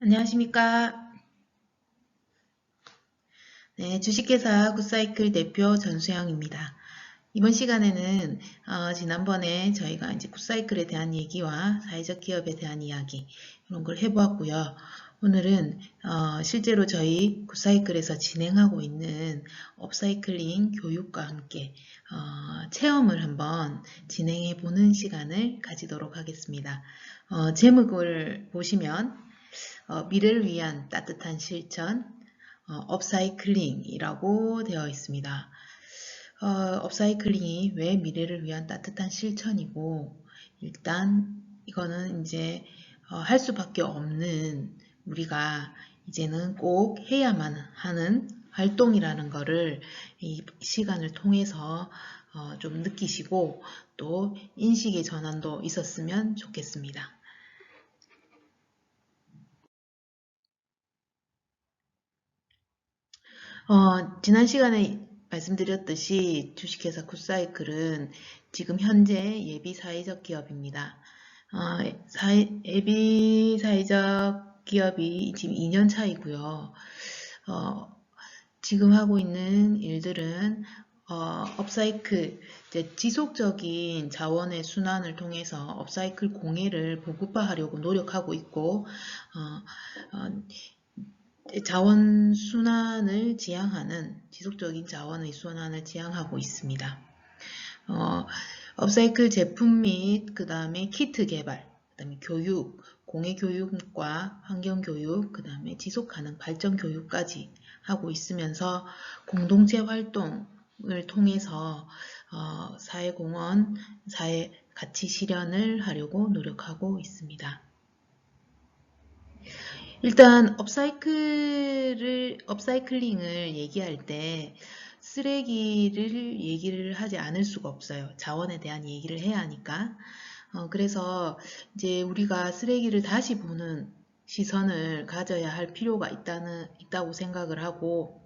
안녕하십니까. 네, 주식회사 굿사이클 대표 전수영입니다. 이번 시간에는 지난번에 저희가 이제 굿사이클에 대한 얘기와 사회적 기업에 대한 이야기 이런 걸 해보았고요. 오늘은 실제로 저희 굿사이클에서 진행하고 있는 업사이클링 교육과 함께 체험을 한번 진행해 보는 시간을 가지도록 하겠습니다. 제목을 보시면 미래를 위한 따뜻한 실천, 업사이클링이라고 되어 있습니다. 업사이클링이 왜 미래를 위한 따뜻한 실천이고, 일단 이거는 이제 할 수밖에 없는 우리가 이제는 꼭 해야만 하는 활동이라는 거를 이 시간을 통해서 좀 느끼시고 또 인식의 전환도 있었으면 좋겠습니다. 지난 시간에 말씀드렸듯이 주식회사 굿사이클은 지금 현재 예비 사회적 기업입니다. 예비 사회적 기업이 지금 2년 차이고요. 지금 하고 있는 일들은 업사이클, 이제 지속적인 자원의 순환을 통해서 업사이클 공예를 보급화하려고 노력하고 있고, 자원 순환을 지향하는 지속적인 자원의 순환을 지향하고 있습니다. 업사이클 제품 및 그 다음에 키트 개발, 그 다음에 교육, 공예 교육과 환경 교육, 그 다음에 지속 가능 발전 교육까지 하고 있으면서 공동체 활동을 통해서 사회공헌, 사회 가치 실현을 하려고 노력하고 있습니다. 일단 업사이클링을 얘기할 때 쓰레기를 얘기를 하지 않을 수가 없어요. 자원에 대한 얘기를 해야 하니까. 그래서 이제 우리가 쓰레기를 다시 보는 시선을 가져야 할 필요가 있다고 생각을 하고,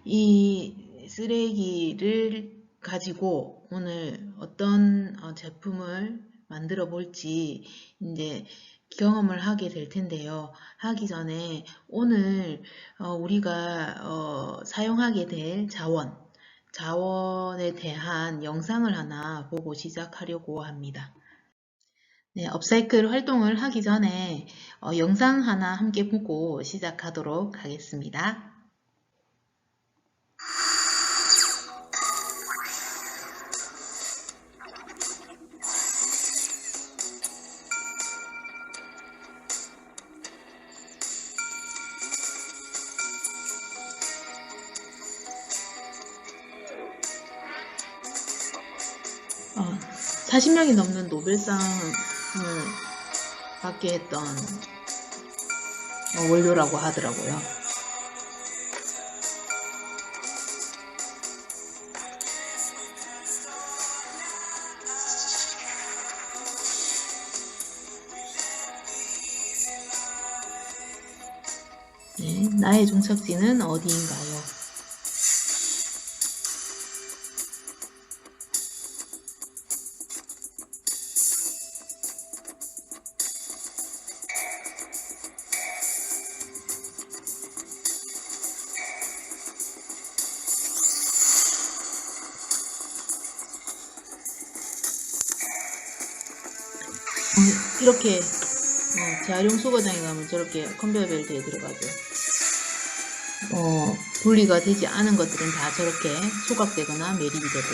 이 쓰레기를 가지고 오늘 어떤 제품을 만들어 볼지 이제 경험을 하게 될 텐데요. 하기 전에 오늘 우리가 사용하게 될 자원에 대한 영상을 하나 보고 시작하려고 합니다. 네, 업사이클 활동을 하기 전에 영상 하나 함께 보고 시작하도록 하겠습니다. 어, 40명이 넘는 노벨상을 받게 했던 원료라고 하더라고요. 네, 나의 종착지는 어디인가요? 이렇게 재활용 수거장에 가면 저렇게 컨베이어 벨트에 들어가죠. 분리가 되지 않은 것들은 다 저렇게 소각되거나 매립이 되고,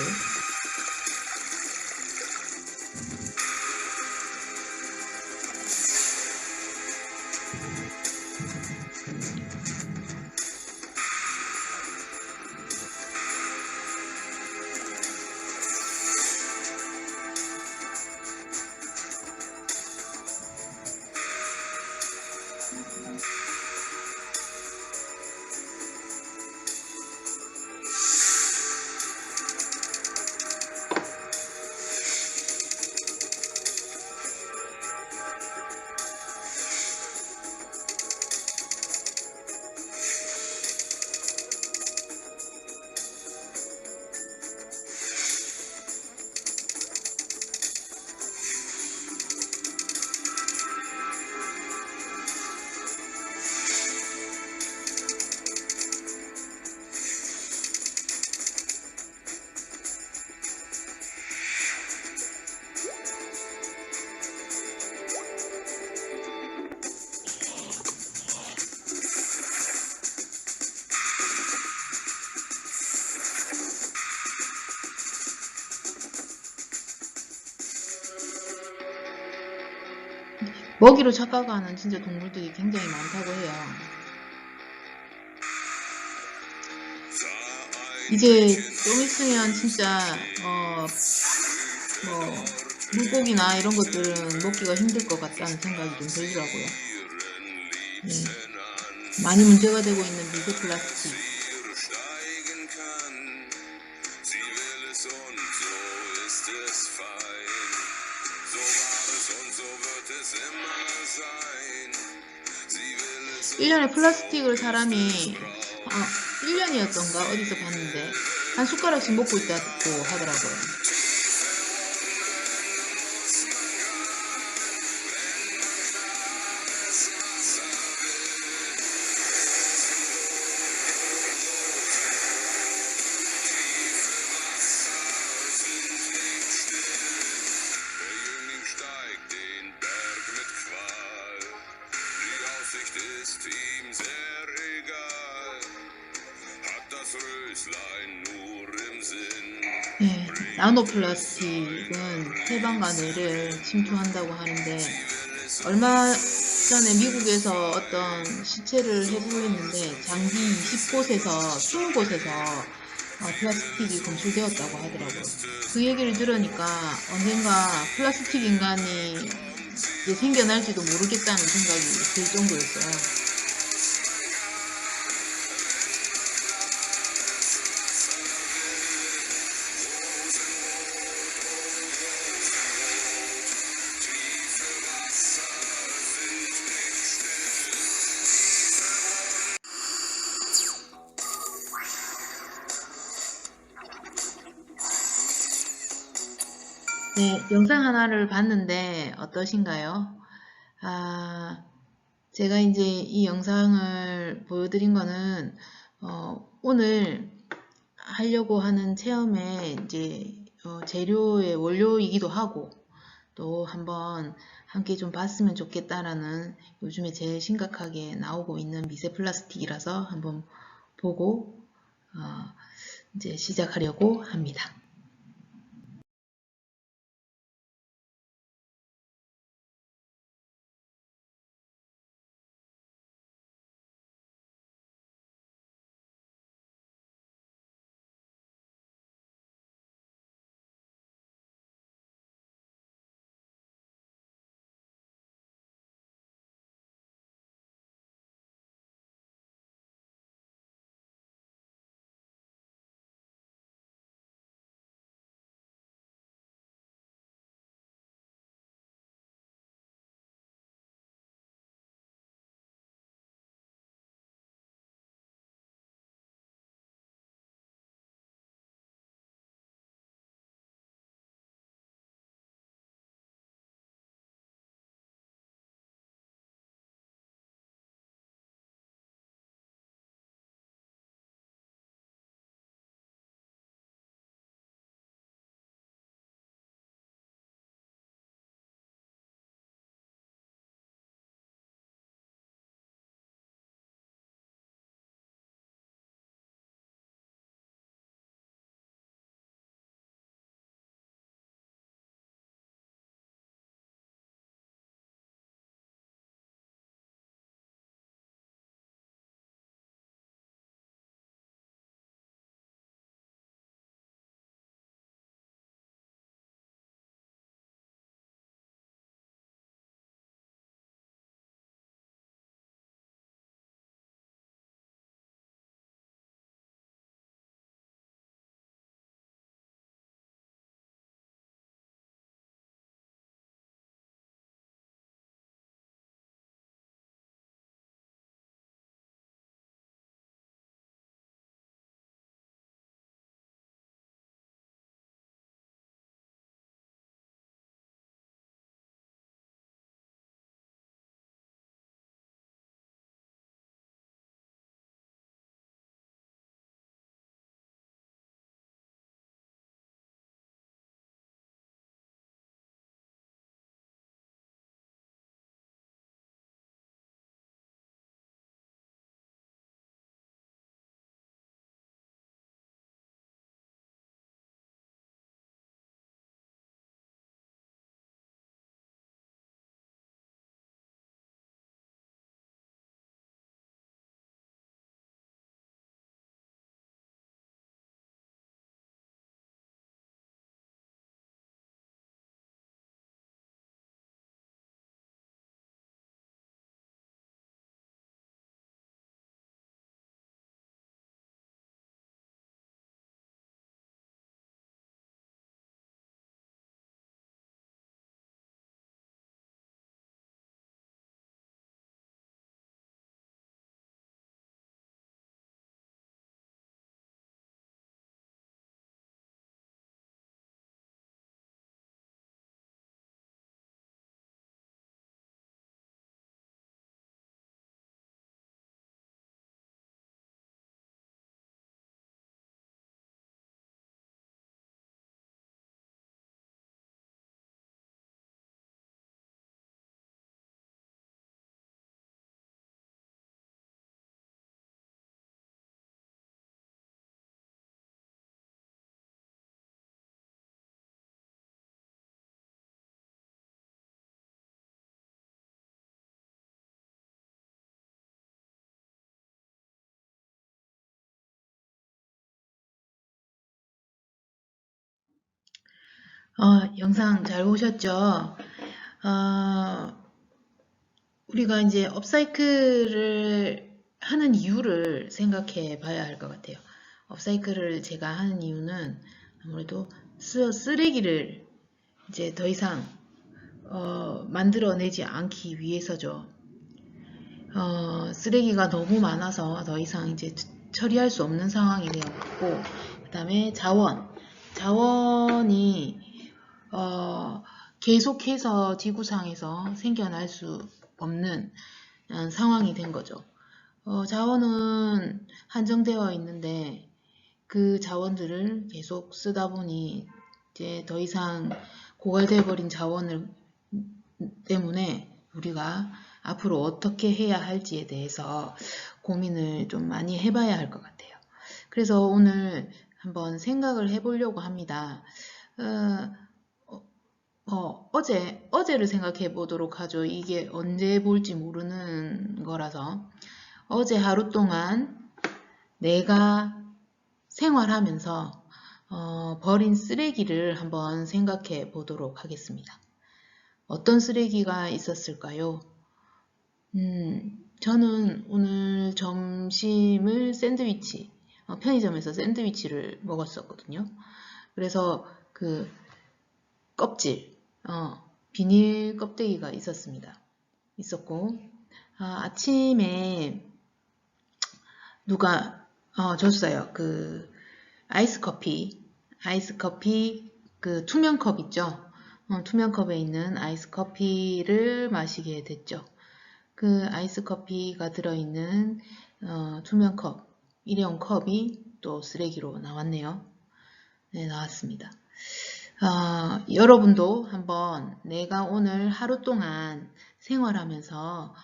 먹이로 착각하는 진짜 동물들이 굉장히 많다고 해요. 이제 좀 있으면 진짜 뭐 물고기나 이런 것들은 먹기가 힘들 것 같다는 생각이 좀 들더라고요. 네. 많이 문제가 되고 있는 미세 플라스틱. 일년에 플라스틱을 사람이 1년이었던가 어디서 봤는데 한 숟가락씩 먹고 있다고 하더라고요. 네, 나노플라스틱은 해방과 뇌를 침투한다고 하는데 얼마 전에 미국에서 어떤 시체를 해부했는데 장기 20곳에서 20곳에서 플라스틱이 검출되었다고 하더라고요. 그 얘기를 들으니까 언젠가 플라스틱 인간이 이제 생겨날지도 모르겠다는 생각이 들 정도였어요. 네, 영상 하나를 봤는데 어떠신가요? 아, 제가 이제 이 영상을 보여드린 거는 오늘 하려고 하는 체험의 이제 재료의 원료이기도 하고 또 한번 함께 좀 봤으면 좋겠다라는 요즘에 제일 심각하게 나오고 있는 미세 플라스틱이라서 한번 보고 이제 시작하려고 합니다. 영상 잘 보셨죠? 우리가 이제 업사이클을 하는 이유를 생각해 봐야 할 것 같아요. 업사이클을 제가 하는 이유는 아무래도 쓰레기를 이제 더 이상 만들어내지 않기 위해서죠. 쓰레기가 너무 많아서 더 이상 이제 처리할 수 없는 상황이 되었고, 그 다음에 자원이 계속해서 지구상에서 생겨날 수 없는 상황이 된 거죠. 자원은 한정되어 있는데 그 자원들을 계속 쓰다 보니 이제 더 이상 고갈되어 버린 자원을 때문에 우리가 앞으로 어떻게 해야 할지에 대해서 고민을 좀 많이 해봐야 할 것 같아요. 그래서 오늘 한번 생각을 해보려고 합니다. 어제를 생각해 보도록 하죠. 이게 언제 볼지 모르는 거라서. 어제 하루 동안 내가 생활하면서 버린 쓰레기를 한번 생각해 보도록 하겠습니다. 어떤 쓰레기가 있었을까요? 저는 오늘 점심을 편의점에서 샌드위치를 먹었었거든요. 그래서 그 껍질, 비닐 껍데기가 있었고, 아침에 누가 줬어요. 그 아이스커피 그 투명컵 있죠? 투명컵에 있는 아이스커피를 마시게 됐죠. 그 아이스커피가 들어있는 투명컵, 일회용 컵이 또 쓰레기로 나왔네요. 네, 나왔습니다. 여러분도 한번 내가 오늘 하루 동안 생활하면서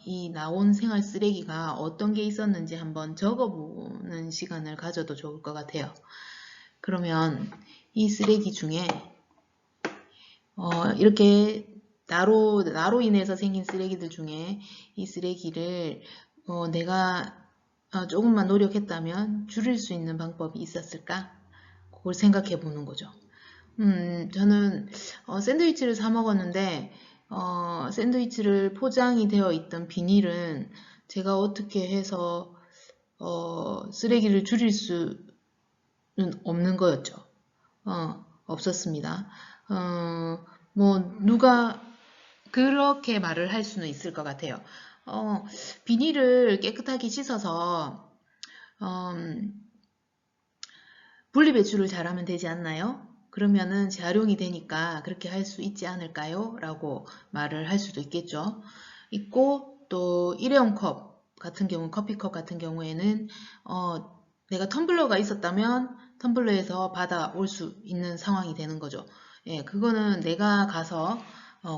이 나온 생활 쓰레기가 어떤 게 있었는지 한번 적어보는 시간을 가져도 좋을 것 같아요. 그러면 이 쓰레기 중에 이렇게 나로 인해서 생긴 쓰레기들 중에 이 쓰레기를 내가 조금만 노력했다면 줄일 수 있는 방법이 있었을까? 그걸 생각해 보는 거죠. 저는 샌드위치를 사 먹었는데 샌드위치를 포장이 되어 있던 비닐은 제가 어떻게 해서 쓰레기를 줄일 수는 없는 거였죠. 없었습니다. 누가 그렇게 말을 할 수는 있을 것 같아요. 비닐을 깨끗하게 씻어서 분리배출을 잘하면 되지 않나요? 그러면은 재활용이 되니까 그렇게 할 수 있지 않을까요? 라고 말을 할 수도 있겠죠. 있고 또 일회용 컵 같은 경우, 커피컵 같은 경우에는 내가 텀블러가 있었다면 텀블러에서 받아올 수 있는 상황이 되는 거죠. 예, 그거는 내가 가서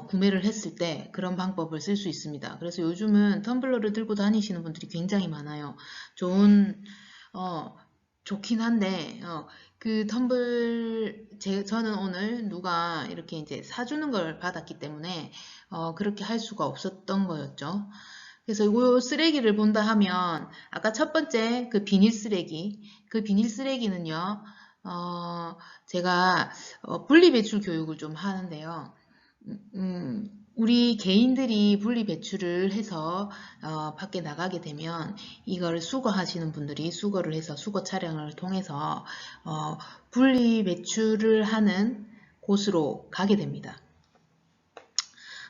구매를 했을 때 그런 방법을 쓸 수 있습니다. 그래서 요즘은 텀블러를 들고 다니시는 분들이 굉장히 많아요. 좋긴 한데 저는 오늘 누가 이렇게 이제 사주는 걸 받았기 때문에 그렇게 할 수가 없었던 거였죠. 그래서 이 쓰레기를 본다 하면 아까 첫 번째 그 비닐 쓰레기는요. 제가 분리배출 교육을 좀 하는데요. 우리 개인들이 분리배출을 해서 밖에 나가게 되면 이걸 수거하시는 분들이 수거를 해서 수거 차량을 통해서 분리배출을 하는 곳으로 가게 됩니다.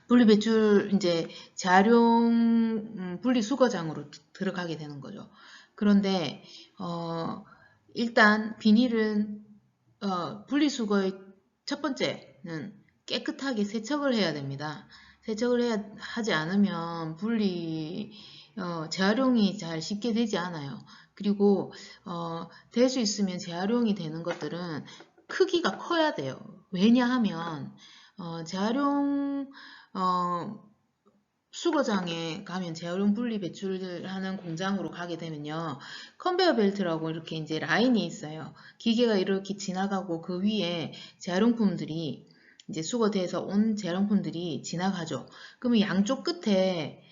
분리배출 이제 재활용 분리수거장으로 들어가게 되는 거죠. 그런데 일단 비닐은 분리수거의 첫 번째는 깨끗하게 세척을 해야 됩니다. 세척을 하지 않으면 재활용이 잘 쉽게 되지 않아요. 그리고 될 수 있으면 재활용이 되는 것들은 크기가 커야 돼요. 왜냐하면 재활용 수거장에 가면 재활용 분리 배출을 하는 공장으로 가게 되면요. 컨베이어 벨트라고 이렇게 이제 라인이 있어요. 기계가 이렇게 지나가고 그 위에 재활용품들이 이제 수거돼서 온 재활용품들이 지나가죠. 그러면 양쪽 끝에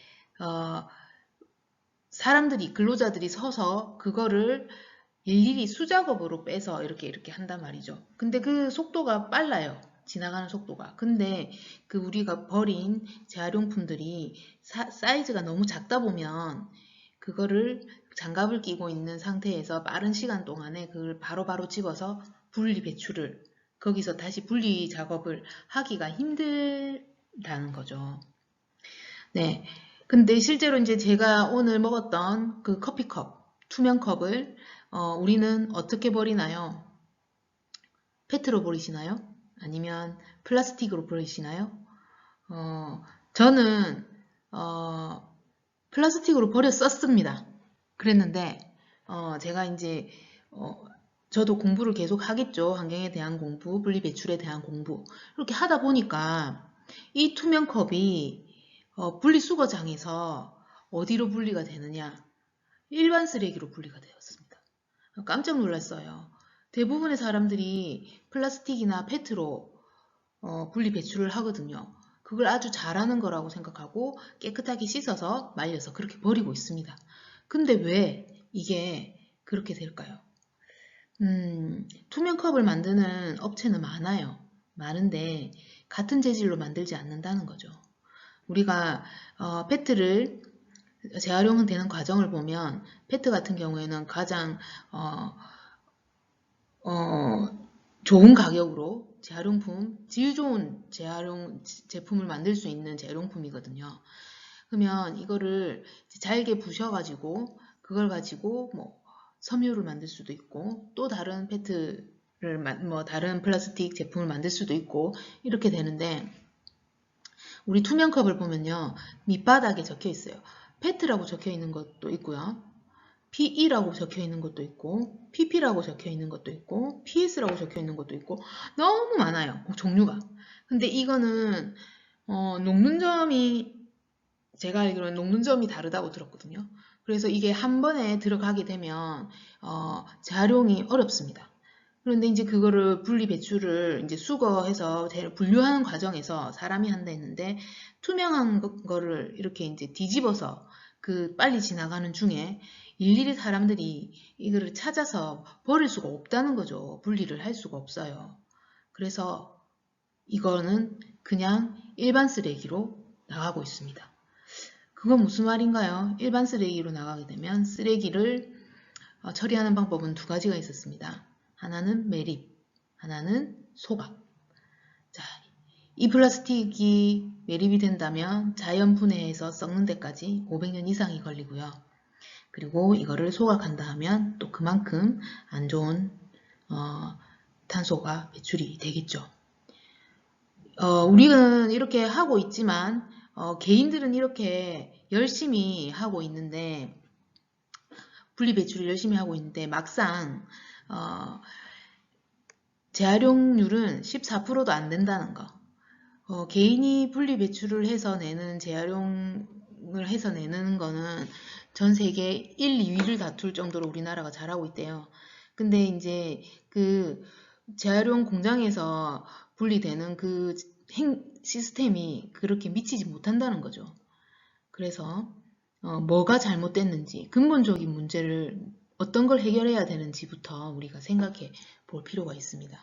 근로자들이 서서 그거를 일일이 수작업으로 빼서 이렇게 한단 말이죠. 근데 그 속도가 빨라요. 지나가는 속도가. 근데 그 우리가 버린 재활용품들이 사이즈가 너무 작다 보면 그거를 장갑을 끼고 있는 상태에서 빠른 시간 동안에 그걸 바로바로 집어서 분리 배출을 거기서 다시 분리 작업을 하기가 힘들다는 거죠. 네. 근데 실제로 이제 제가 오늘 먹었던 그 커피컵, 투명 컵을 우리는 어떻게 버리나요? 페트로 버리시나요? 아니면 플라스틱으로 버리시나요? 저는 플라스틱으로 버렸었습니다. 그랬는데 제가 이제 저도 공부를 계속 하겠죠. 환경에 대한 공부, 분리배출에 대한 공부. 이렇게 하다 보니까 이 투명 컵이 분리수거장에서 어디로 분리가 되느냐? 일반 쓰레기로 분리가 되었습니다. 깜짝 놀랐어요. 대부분의 사람들이 플라스틱이나 페트로 분리 배출을 하거든요. 그걸 아주 잘하는 거라고 생각하고 깨끗하게 씻어서 말려서 그렇게 버리고 있습니다. 근데 왜 이게 그렇게 될까요? 투명 컵을 만드는 업체는 많아요. 많은데 같은 재질로 만들지 않는다는 거죠. 우리가 페트를 재활용되는 과정을 보면 페트 같은 경우에는 가장 좋은 가격으로 재활용품, 질 좋은 재활용 제품을 만들 수 있는 재활용품이거든요. 그러면 이거를 잘게 부셔가지고 그걸 가지고 뭐 섬유를 만들 수도 있고 또 다른 페트를 뭐 다른 플라스틱 제품을 만들 수도 있고 이렇게 되는데 우리 투명컵을 보면요 밑바닥에 적혀 있어요. 페트라고 적혀 있는 것도 있고요. PE라고 적혀 있는 것도 있고 PP라고 적혀 있는 것도 있고 PS라고 적혀 있는 것도 있고 너무 많아요. 종류가. 근데 이거는 녹는점이 제가 알기로는 녹는점이 다르다고 들었거든요. 그래서 이게 한 번에 들어가게 되면 재활용이 어렵습니다. 그런데 이제 그거를 분리 배출을 이제 수거해서 분류하는 과정에서 사람이 한다 했는데 투명한 거를 이렇게 이제 뒤집어서 그 빨리 지나가는 중에 일일이 사람들이 이거를 찾아서 버릴 수가 없다는 거죠. 분리를 할 수가 없어요. 그래서 이거는 그냥 일반 쓰레기로 나가고 있습니다. 그건 무슨 말인가요? 일반 쓰레기로 나가게 되면 쓰레기를 처리하는 방법은 두 가지가 있었습니다. 하나는 매립, 하나는 소각. 자, 이 플라스틱이 매립이 된다면 자연 분해해서 썩는 데까지 500년 이상이 걸리고요. 그리고 이거를 소각한다 하면 또 그만큼 안 좋은 탄소가 배출이 되겠죠. 우리는 이렇게 하고 있지만 개인들은 이렇게 열심히 하고 있는데 분리 배출을 열심히 하고 있는데 막상 재활용률은 14%도 안 된다는 거. 개인이 분리 배출을 해서 내는 재활용을 해서 내는 거는 전 세계 1, 2위를 다툴 정도로 우리나라가 잘하고 있대요. 근데 이제 그 재활용 공장에서 분리되는 그 시스템이 그렇게 미치지 못한다는 거죠. 그래서 뭐가 잘못됐는지 근본적인 문제를 어떤 걸 해결해야 되는지부터 우리가 생각해 볼 필요가 있습니다.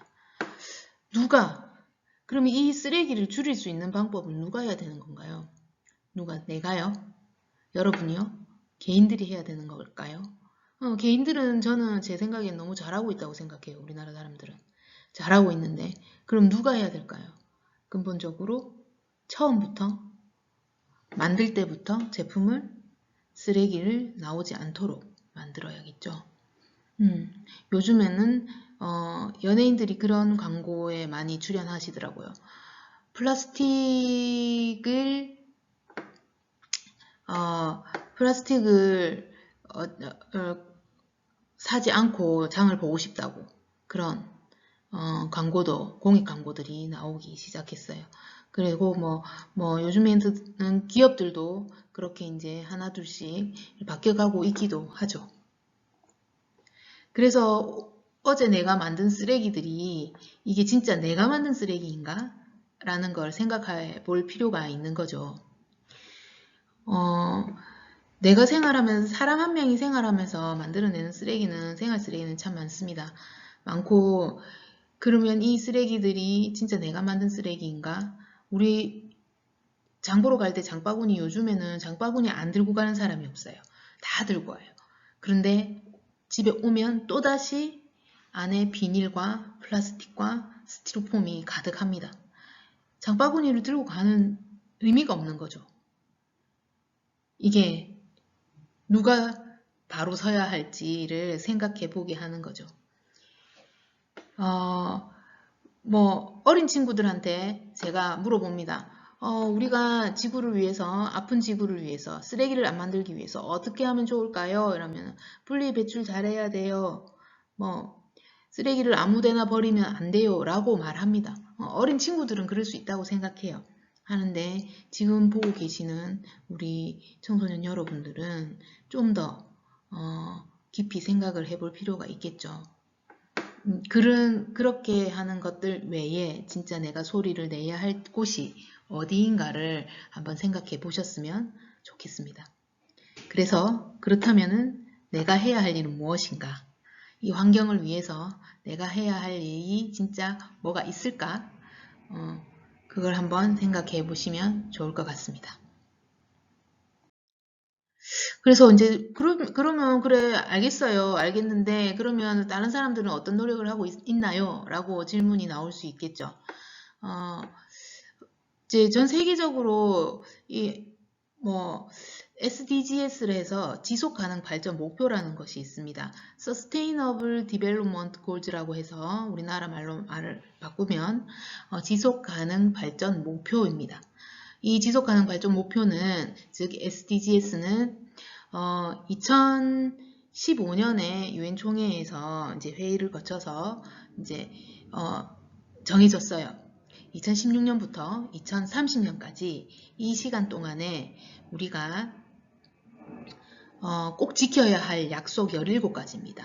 그러면 이 쓰레기를 줄일 수 있는 방법은 누가 해야 되는 건가요? 내가요? 여러분이요? 개인들이 해야 되는 걸까요? 개인들은 저는 제 생각엔 너무 잘하고 있다고 생각해요. 우리나라 사람들은. 잘하고 있는데 그럼 누가 해야 될까요? 근본적으로 처음부터 만들 때부터 제품을 쓰레기를 나오지 않도록 만들어야겠죠. 요즘에는 연예인들이 그런 광고에 많이 출연하시더라고요. 플라스틱을 사지 않고 장을 보고 싶다고 그런 광고도 공익 광고들이 나오기 시작했어요. 그리고 뭐 요즘에는 기업들도 그렇게 이제 하나 둘씩 바뀌어가고 있기도 하죠. 그래서 어제 내가 만든 쓰레기들이 이게 진짜 내가 만든 쓰레기인가? 라는 걸 생각해 볼 필요가 있는 거죠. 내가 생활하면서 사람 한 명이 생활하면서 만들어내는 쓰레기는 생활 쓰레기는 참 많습니다. 많고 그러면 이 쓰레기들이 진짜 내가 만든 쓰레기인가? 우리 장보러 갈 때 장바구니 요즘에는 장바구니 안 들고 가는 사람이 없어요. 다 들고 와요. 그런데 집에 오면 또다시 안에 비닐과 플라스틱과 스티로폼이 가득합니다. 장바구니를 들고 가는 의미가 없는 거죠. 이게 누가 바로 서야 할지를 생각해 보게 하는 거죠. 어린 친구들한테 제가 물어봅니다. 우리가 지구를 위해서, 아픈 지구를 위해서, 쓰레기를 안 만들기 위해서 어떻게 하면 좋을까요? 이러면 분리 배출 잘해야 돼요. 쓰레기를 아무데나 버리면 안 돼요. 라고 말합니다. 어린 친구들은 그럴 수 있다고 생각해요. 하는데 지금 보고 계시는 우리 청소년 여러분들은 좀 더 깊이 생각을 해볼 필요가 있겠죠. 그렇게 하는 것들 외에 진짜 내가 소리를 내야 할 곳이 어디인가를 한번 생각해 보셨으면 좋겠습니다. 그래서 그렇다면은 내가 해야 할 일은 무엇인가? 이 환경을 위해서 내가 해야 할 일이 진짜 뭐가 있을까? 그걸 한번 생각해 보시면 좋을 것 같습니다. 그래서 이제 그러면 그래 알겠어요. 알겠는데 그러면 다른 사람들은 어떤 노력을 하고 있나요? 라고 질문이 나올 수 있겠죠. 어, 이제 전 세계적으로 뭐 SDGs를 해서 지속 가능 발전 목표라는 것이 있습니다. Sustainable Development Goals라고 해서 우리나라 말을 바꾸면 지속 가능 발전 목표입니다. 이 지속 가능 발전 목표는 즉 SDGs는 2015년에 유엔 총회에서 이제 회의를 거쳐서 이제 정해졌어요. 2016년부터 2030년까지 이 시간 동안에 우리가 꼭 지켜야 할 약속 17가지입니다.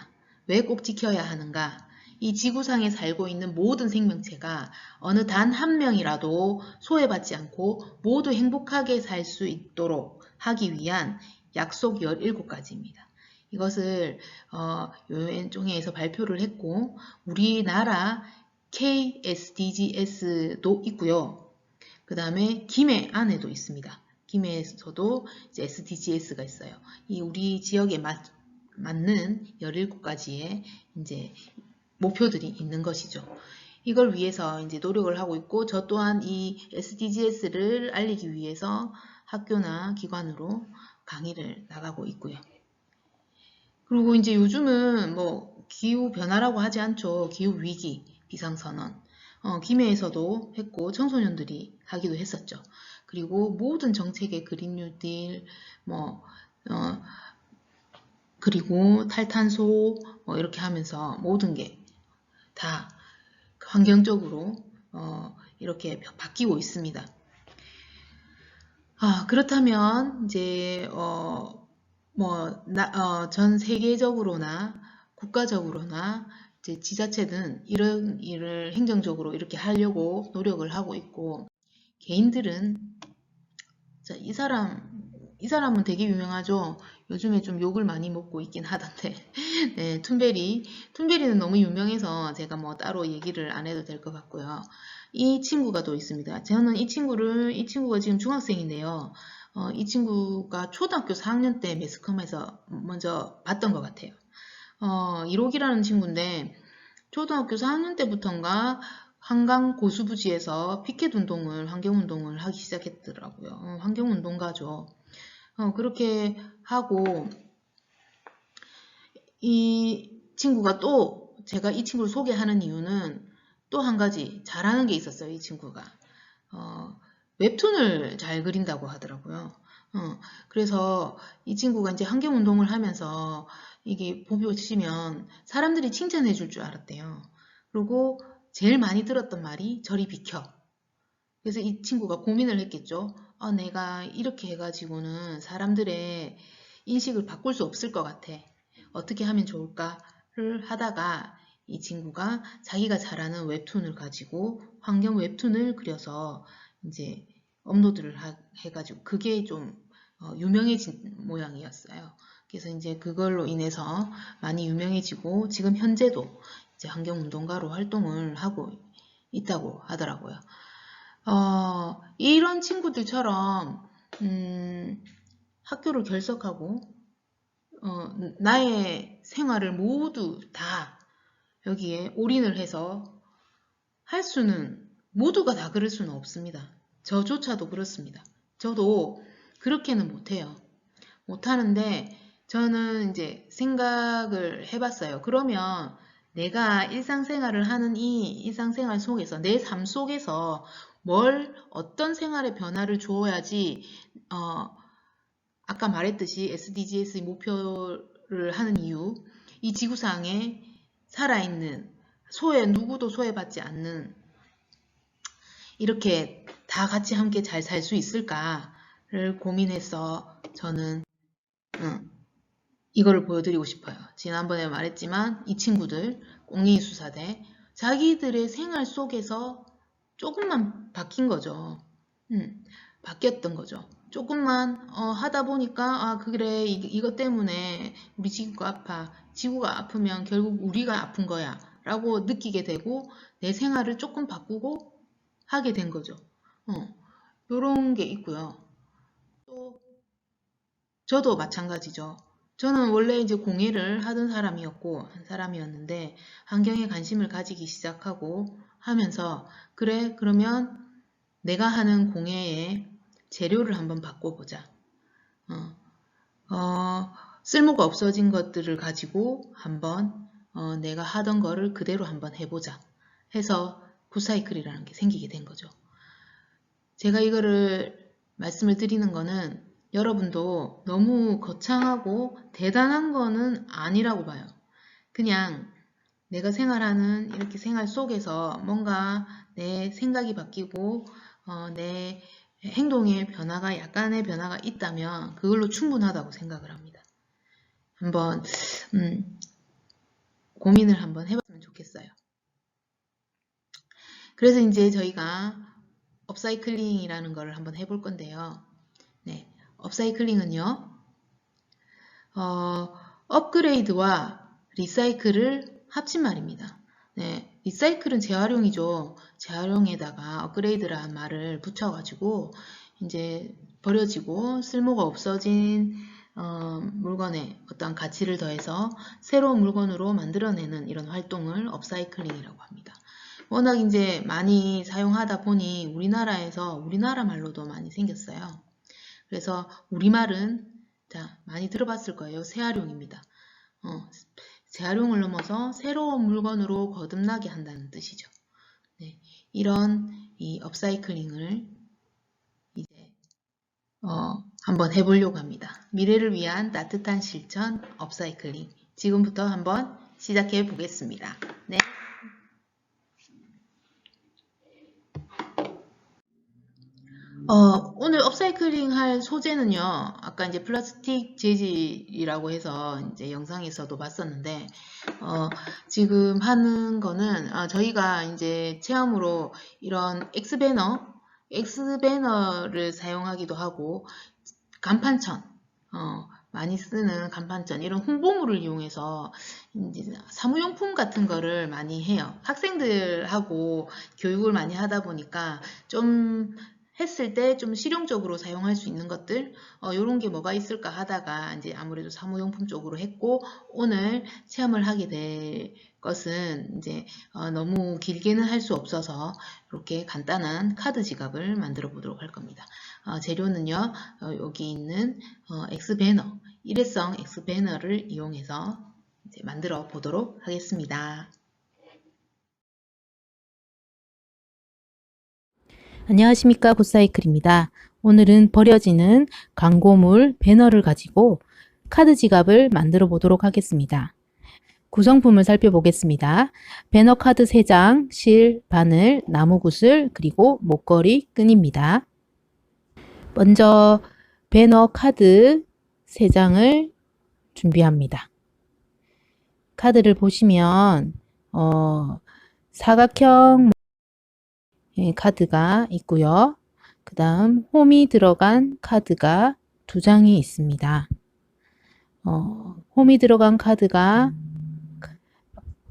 왜 꼭 지켜야 하는가? 이 지구상에 살고 있는 모든 생명체가 어느 단 한 명이라도 소외받지 않고 모두 행복하게 살 수 있도록 하기 위한 약속 17가지입니다. 이것을 유엔 총회에서 발표를 했고 우리나라 KSDGs도 있고요. 그 다음에 김해 안에도 있습니다. 김해에서도 이제 SDGs가 있어요. 이 우리 지역에 맞는 17가지의 이제 목표들이 있는 것이죠. 이걸 위해서 이제 노력을 하고 있고 저 또한 이 SDGs를 알리기 위해서 학교나 기관으로 강의를 나가고 있고요. 그리고 이제 요즘은 뭐 기후 변화라고 하지 않죠. 기후 위기, 비상선언. 김해에서도 했고 청소년들이 하기도 했었죠. 그리고 모든 정책의 그린 뉴딜, 그리고 탈탄소 이렇게 하면서 모든 게 다 환경적으로 이렇게 바뀌고 있습니다. 그렇다면 이제 전 세계적으로나 국가적으로나 이제 지자체는 이런 일을 행정적으로 이렇게 하려고 노력을 하고 있고 개인들은 이 사람은 되게 유명하죠. 요즘에 좀 욕을 많이 먹고 있긴 하던데 네, 툰베리는 너무 유명해서 제가 뭐 따로 얘기를 안 해도 될 것 같고요. 이 친구가 또 있습니다. 저는 이 친구가 지금 중학생인데요. 이 친구가 초등학교 4학년 때 매스컴에서 먼저 봤던 것 같아요. 이록이라는 친구인데 초등학교 4학년 때부터인가 한강 고수부지에서 피켓 운동을, 환경운동을 하기 시작했더라고요. 환경운동가죠. 그렇게 하고 이 친구가 또 제가 이 친구를 소개하는 이유는 또 한 가지 잘하는 게 있었어요. 이 친구가 웹툰을 잘 그린다고 하더라고요. 그래서 이 친구가 이제 환경운동을 하면서 이게 보시면 사람들이 칭찬해 줄 줄 알았대요. 그리고 제일 많이 들었던 말이 저리 비켜. 그래서 이 친구가 고민을 했겠죠. 내가 이렇게 해가지고는 사람들의 인식을 바꿀 수 없을 것 같아. 어떻게 하면 좋을까를 하다가 이 친구가 자기가 잘하는 웹툰을 가지고 환경 웹툰을 그려서 이제 업로드를 해가지고 그게 좀 유명해진 모양이었어요. 그래서 이제 그걸로 인해서 많이 유명해지고 지금 현재도 이제 환경운동가로 활동을 하고 있다고 하더라고요. 이런 친구들처럼 학교를 결석하고 나의 생활을 모두 다 여기에 올인을 해서 할 수는 모두가 다 그럴 수는 없습니다. 저조차도 그렇습니다. 저도 그렇게는 못해요. 못하는데 저는 이제 생각을 해봤어요. 그러면 내가 일상생활을 하는 이 일상생활 속에서 내 삶 속에서 어떤 생활의 변화를 주어야지 아까 말했듯이 SDGs 목표를 하는 이유, 이 지구상에 살아있는 누구도 소외받지 않는 이렇게 다 같이 함께 잘 살 수 있을까를 고민해서 저는 이거를 보여드리고 싶어요. 지난번에 말했지만 이 친구들 꽁냥이 수사대 자기들의 생활 속에서 조금만 바뀐 거죠. 바뀌었던 거죠. 조금만 하다 보니까 그래 이것 때문에 우리 지구가 아파. 지구가 아프면 결국 우리가 아픈 거야 라고 느끼게 되고 내 생활을 조금 바꾸고 하게 된 거죠. 요런 게 있고요. 또 저도 마찬가지죠. 저는 원래 이제 공예를 하던 사람이었는데 환경에 관심을 가지기 시작하고 하면서 그래 그러면 내가 하는 공예의 재료를 한번 바꿔보자. 쓸모가 없어진 것들을 가지고 한번 내가 하던 거를 그대로 한번 해보자 해서 굿사이클이라는 게 생기게 된 거죠. 제가 이거를 말씀을 드리는 거는 여러분도 너무 거창하고 대단한 거는 아니라고 봐요. 그냥 내가 생활하는 이렇게 생활 속에서 뭔가 내 생각이 바뀌고 내 행동의 변화가 약간의 변화가 있다면 그걸로 충분하다고 생각을 합니다. 한번 고민을 한번 해봤으면 좋겠어요. 그래서 이제 저희가 업사이클링이라는 거를 한번 해볼 건데요. 네, 업사이클링은요. 업그레이드와 리사이클을 합친 말입니다. 네, 리사이클은 재활용이죠. 재활용에다가 업그레이드라는 말을 붙여가지고 이제 버려지고 쓸모가 없어진 물건에 어떤 가치를 더해서 새로운 물건으로 만들어내는 이런 활동을 업사이클링이라고 합니다. 워낙 이제 많이 사용하다 보니 우리나라에서 우리나라 말로도 많이 생겼어요. 그래서 우리말은 많이 들어봤을 거예요. 재활용입니다. 재활용을 넘어서 새로운 물건으로 거듭나게 한다는 뜻이죠. 네, 이런 이 업사이클링을 이제 한번 해보려고 합니다. 미래를 위한 따뜻한 실천 업사이클링 지금부터 한번 시작해 보겠습니다. 네. 오늘 업사이클링 할 소재는요, 아까 이제 플라스틱 재질이라고 해서 이제 영상에서도 봤었는데, 지금 하는 거는, 저희가 이제 체험으로 이런 X배너를 사용하기도 하고, 간판천, 많이 쓰는 간판천, 이런 홍보물을 이용해서 이제 사무용품 같은 거를 많이 해요. 학생들하고 교육을 많이 하다 보니까 좀 했을 때 좀 실용적으로 사용할 수 있는 것들 이런 게 뭐가 있을까 하다가 이제 아무래도 사무용품 쪽으로 했고 오늘 체험을 하게 될 것은 이제 너무 길게는 할 수 없어서 이렇게 간단한 카드 지갑을 만들어 보도록 할 겁니다. 재료는요 여기 있는 X배너 일회성 X배너를 이용해서 이제 만들어 보도록 하겠습니다. 안녕하십니까, 굿사이클입니다. 오늘은 버려지는 광고물 배너를 가지고 카드 지갑을 만들어 보도록 하겠습니다. 구성품을 살펴보겠습니다. 배너 카드 3장, 실, 바늘, 나무구슬, 그리고 목걸이, 끈입니다. 먼저 배너 카드 3장을 준비합니다. 카드를 보시면 사각형 카드가 있고요. 그 다음 홈이 들어간 카드가 두 장이 있습니다. 홈이 들어간 카드가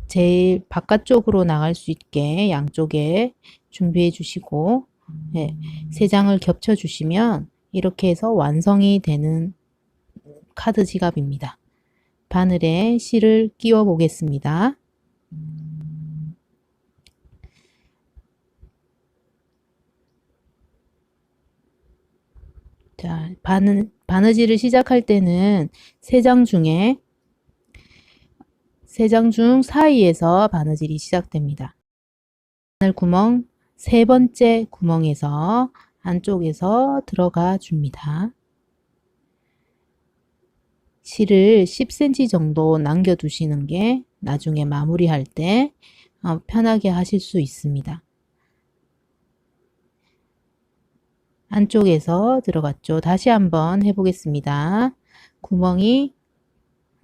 제일 바깥쪽으로 나갈 수 있게 양쪽에 준비해 주시고, 네, 세 장을 겹쳐 주시면 이렇게 해서 완성이 되는 카드 지갑입니다. 바늘에 실을 끼워 보겠습니다. 자, 바느질을 시작할 때는 세 장 중 사이에서 바느질이 시작됩니다. 바늘 구멍 세 번째 구멍에서 안쪽에서 들어가 줍니다. 실을 10cm 정도 남겨 두시는 게 나중에 마무리할 때 편하게 하실 수 있습니다. 안쪽에서 들어갔죠. 다시 한번 해보겠습니다. 구멍이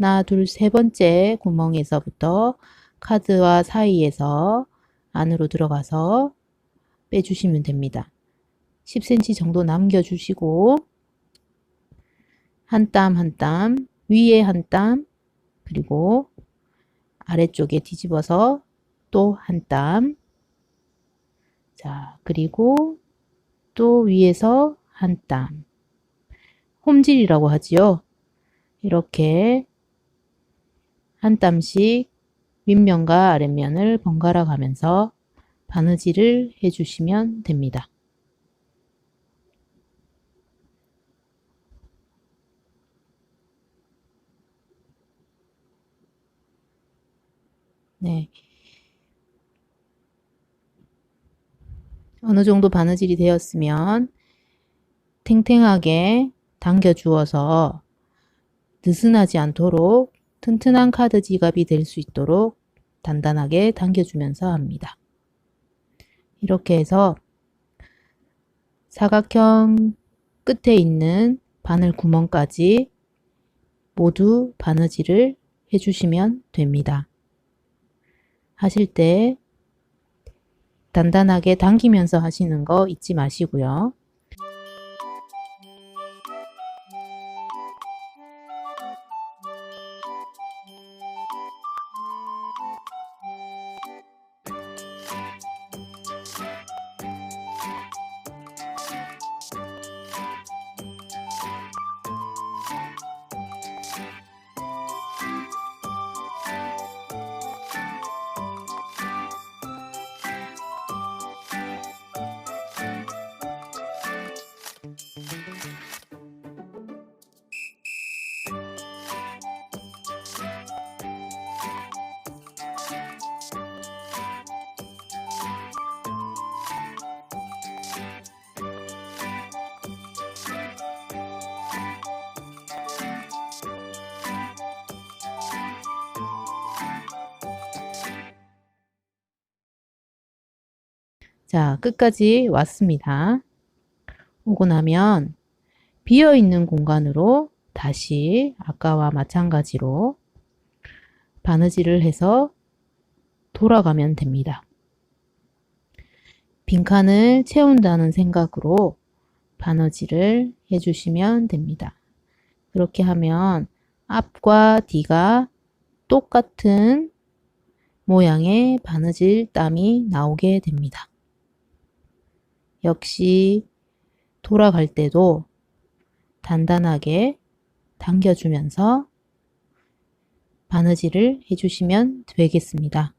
하나, 둘, 세 번째 구멍에서부터 카드와 사이에서 안으로 들어가서 빼주시면 됩니다. 10cm 정도 남겨주시고 한 땀 한 땀, 위에 한 땀, 그리고 아래쪽에 뒤집어서 또 한 땀, 자, 그리고 또 위에서 한 땀, 홈질이라고 하지요. 이렇게 한 땀씩 윗면과 아랫면을 번갈아 가면서 바느질을 해주시면 됩니다. 네. 어느 정도 바느질이 되었으면 탱탱하게 당겨 주어서 느슨하지 않도록 튼튼한 카드 지갑이 될 수 있도록 단단하게 당겨주면서 합니다. 이렇게 해서 사각형 끝에 있는 바늘 구멍까지 모두 바느질을 해주시면 됩니다. 하실 때 단단하게 당기면서 하시는 거 잊지 마시고요. 자, 끝까지 왔습니다. 오고 나면 비어있는 공간으로 다시 아까와 마찬가지로 바느질을 해서 돌아가면 됩니다. 빈칸을 채운다는 생각으로 바느질을 해주시면 됩니다. 그렇게 하면 앞과 뒤가 똑같은 모양의 바느질 땀이 나오게 됩니다. 역시 돌아갈 때도 단단하게 당겨주면서 바느질을 해주시면 되겠습니다.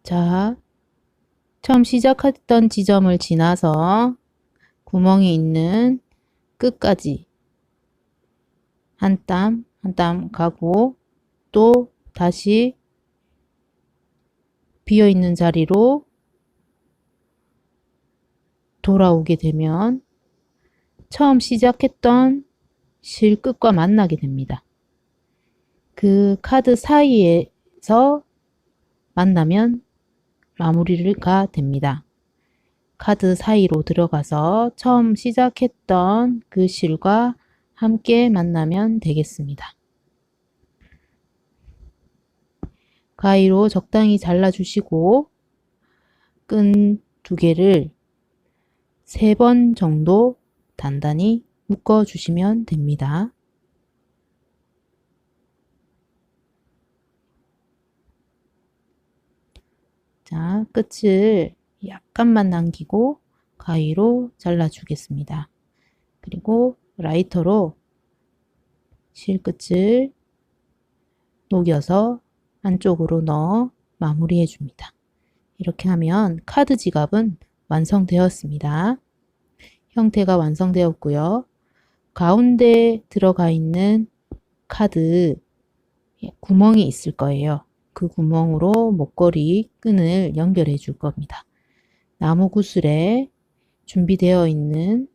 자, 처음 시작했던 지점을 지나서 구멍이 있는 끝까지 한 땀 한 땀 가고 또 다시 비어있는 자리로 돌아오게 되면 처음 시작했던 실 끝과 만나게 됩니다. 그 카드 사이에서 만나면 마무리가 됩니다. 카드 사이로 들어가서 처음 시작했던 그 실과 함께 만나면 되겠습니다. 가위로 적당히 잘라주시고 끈 2개를 3번 정도 단단히 묶어주시면 됩니다. 자, 끝을 약간만 남기고 가위로 잘라주겠습니다. 그리고 라이터로 실끝을 녹여서 안쪽으로 넣어 마무리해 줍니다. 이렇게 하면 카드 지갑은 완성되었습니다. 형태가 완성되었고요. 가운데 들어가 있는 카드 구멍이 있을 거예요. 그 구멍으로 목걸이 끈을 연결해 줄 겁니다. 나무 구슬에 준비되어 있는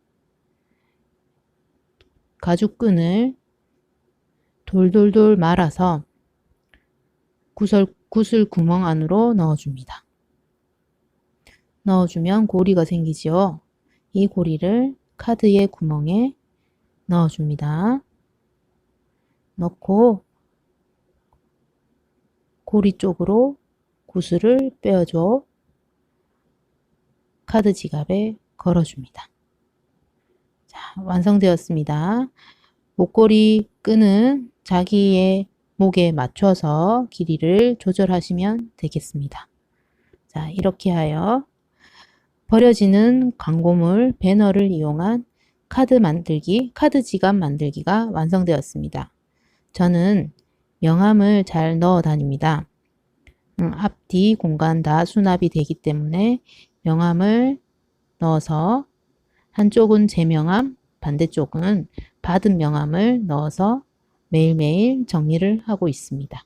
가죽끈을 돌돌돌 말아서 구슬 구멍 안으로 넣어줍니다. 넣어주면 고리가 생기죠. 이 고리를 카드의 구멍에 넣어줍니다. 넣고 고리 쪽으로 구슬을 빼어줘 카드 지갑에 걸어줍니다. 자, 완성되었습니다. 목걸이 끈은 자기의 목에 맞춰서 길이를 조절하시면 되겠습니다. 자, 이렇게 하여 버려지는 광고물 배너를 이용한 카드 지갑 만들기가 완성되었습니다. 저는 명암을 잘 넣어 다닙니다. 앞뒤 공간 다 수납이 되기 때문에 명암을 넣어서 한쪽은 제 명암, 반대쪽은 받은 명암을 넣어서 매일매일 정리를 하고 있습니다.